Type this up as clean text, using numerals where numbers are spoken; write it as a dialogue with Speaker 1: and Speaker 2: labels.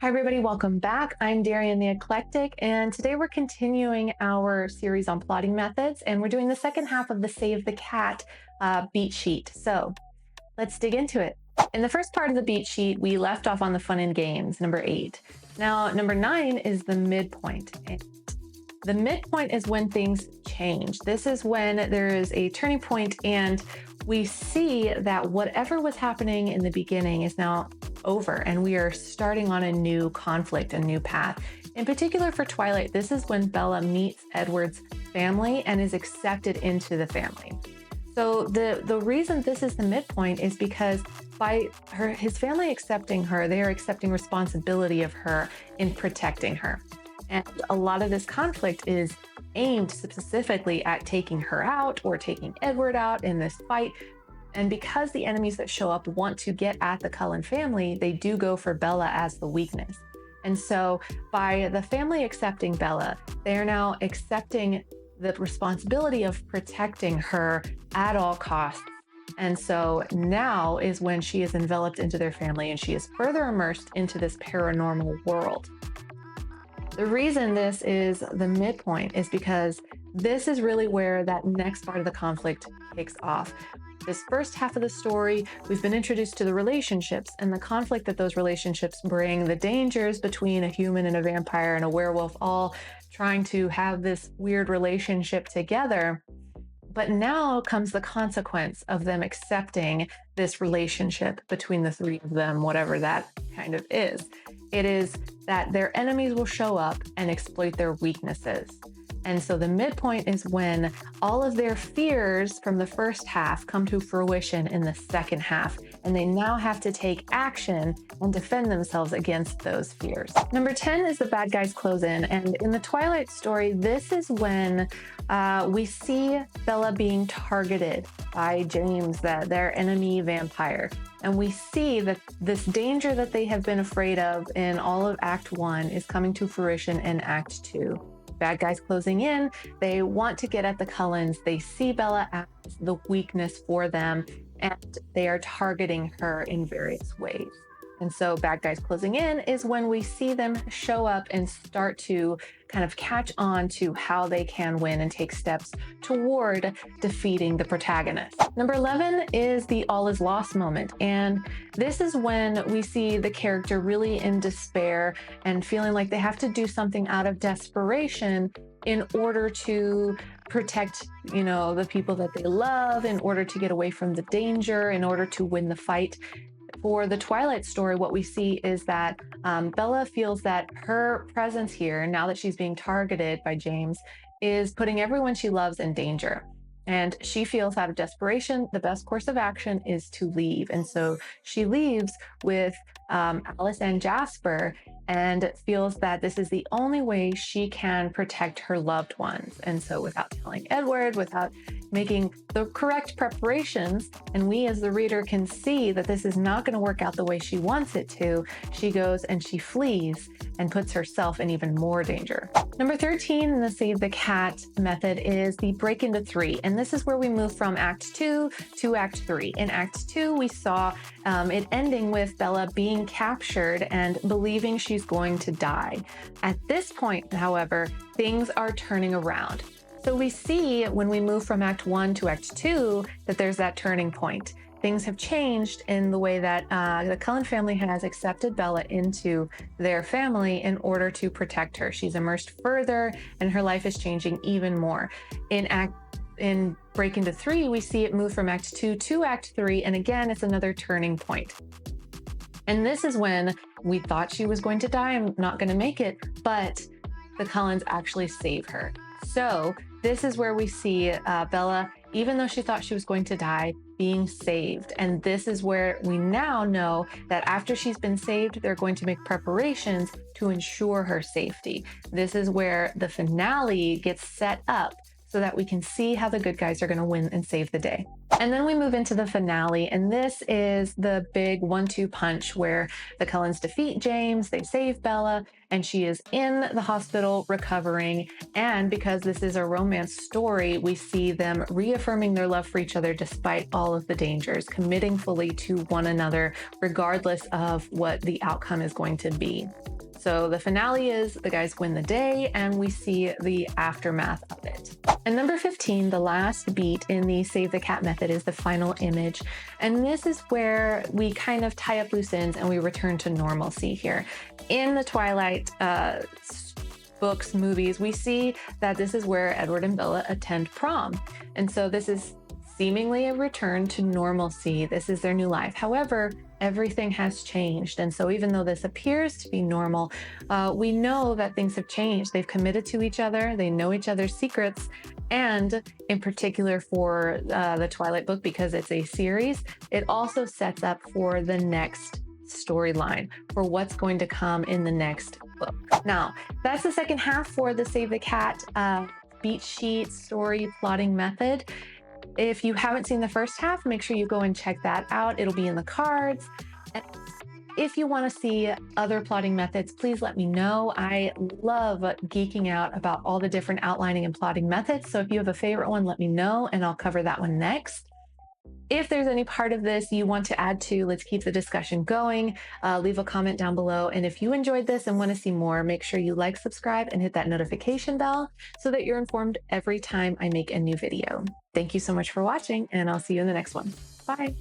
Speaker 1: Hi, everybody. Welcome back. I'm Darian the Eclectic, and today we're continuing our series on plotting methods, and we're doing the second half of the Save the Cat beat sheet. So let's dig into it. In the first part of the beat sheet, we left off on the fun and games, number 8. Now, number 9 is the midpoint. And the midpoint is when things change. This is when there is a turning point, and we see that whatever was happening in the beginning is now over, and we are starting on a new conflict, a new path. In particular for Twilight, this is when Bella meets Edward's family and is accepted into the family. So the reason this is the midpoint is because by his family accepting her, they are accepting responsibility of her in protecting her. And a lot of this conflict is aimed specifically at taking her out or taking Edward out in this fight. And because the enemies that show up want to get at the Cullen family, they do go for Bella as the weakness. And so by the family accepting Bella, they are now accepting the responsibility of protecting her at all costs. And so now is when she is enveloped into their family and she is further immersed into this paranormal world. The reason this is the midpoint is because this is really where that next part of the conflict kicks off. This first half of the story, we've been introduced to the relationships and the conflict that those relationships bring, the dangers between a human and a vampire and a werewolf, all trying to have this weird relationship together. But now comes the consequence of them accepting this relationship between the three of them, whatever that kind of is. It is that their enemies will show up and exploit their weaknesses. And so the midpoint is when all of their fears from the first half come to fruition in the second half, and they now have to take action and defend themselves against those fears. Number 10 is the bad guys close in. And in the Twilight story, this is when we see Bella being targeted by James, their enemy vampire. And we see that this danger that they have been afraid of in all of Act 1 is coming to fruition in Act 2. Bad guys closing in, they want to get at the Cullens. They see Bella as the weakness for them, and they are targeting her in various ways. And so bad guys closing in is when we see them show up and start to kind of catch on to how they can win and take steps toward defeating the protagonist. Number 11 is the all is lost moment. And this is when we see the character really in despair and feeling like they have to do something out of desperation in order to protect, the people that they love, in order to get away from the danger, in order to win the fight. For the Twilight story, what we see is that Bella feels that her presence here, now that she's being targeted by James, is putting everyone she loves in danger. And she feels out of desperation, the best course of action is to leave. And so she leaves with Alice and Jasper and feels that this is the only way she can protect her loved ones. And so without telling Edward, without making the correct preparations, and we as the reader can see that this is not going to work out the way she wants it to, she goes and she flees and puts herself in even more danger. Number 13 in the Save the Cat method is the break into 3. And this is where we move from Act 2 to Act 3. In Act 2, we saw it ending with Bella being captured and believing she's going to die. At this point, however, things are turning around. So we see when we move from Act 1 to Act 2 that there's that turning point. Things have changed in the way that the Cullen family has accepted Bella into their family in order to protect her. She's immersed further and her life is changing even more. In Break into 3, we see it move from Act 2 to Act 3, and again, it's another turning point. And this is when we thought she was going to die and not going to make it, but the Cullens actually save her. So this is where we see Bella, even though she thought she was going to die, being saved. And this is where we now know that after she's been saved, they're going to make preparations to ensure her safety. This is where the finale gets set up so that we can see how the good guys are going to win and save the day. And then we move into the finale, and this is the big 1-2 punch where the Cullens defeat James, they save Bella, and she is in the hospital recovering. And because this is a romance story, we see them reaffirming their love for each other despite all of the dangers, committing fully to one another, regardless of what the outcome is going to be. So the finale is the guys win the day, and we see the aftermath of it. And number 15, the last beat in the Save the Cat method, is the final image. And this is where we kind of tie up loose ends and we return to normalcy here. In the Twilight books, movies, we see that this is where Edward and Bella attend prom. And so this is seemingly a return to normalcy. This is their new life. However, everything has changed. And so even though this appears to be normal, we know that things have changed. They've committed to each other. They know each other's secrets. And in particular for the Twilight book, because it's a series, it also sets up for the next storyline, for what's going to come in the next book. Now, that's the second half for the Save the Cat beat sheet story plotting method. If you haven't seen the first half, make sure you go and check that out. It'll be in the cards. And if you want to see other plotting methods, please let me know. I love geeking out about all the different outlining and plotting methods. So if you have a favorite one, let me know and I'll cover that one next. If there's any part of this you want to add to, let's keep the discussion going. Leave a comment down below. And if you enjoyed this and want to see more, make sure you like, subscribe, and hit that notification bell so that you're informed every time I make a new video. Thank you so much for watching, and I'll see you in the next one. Bye.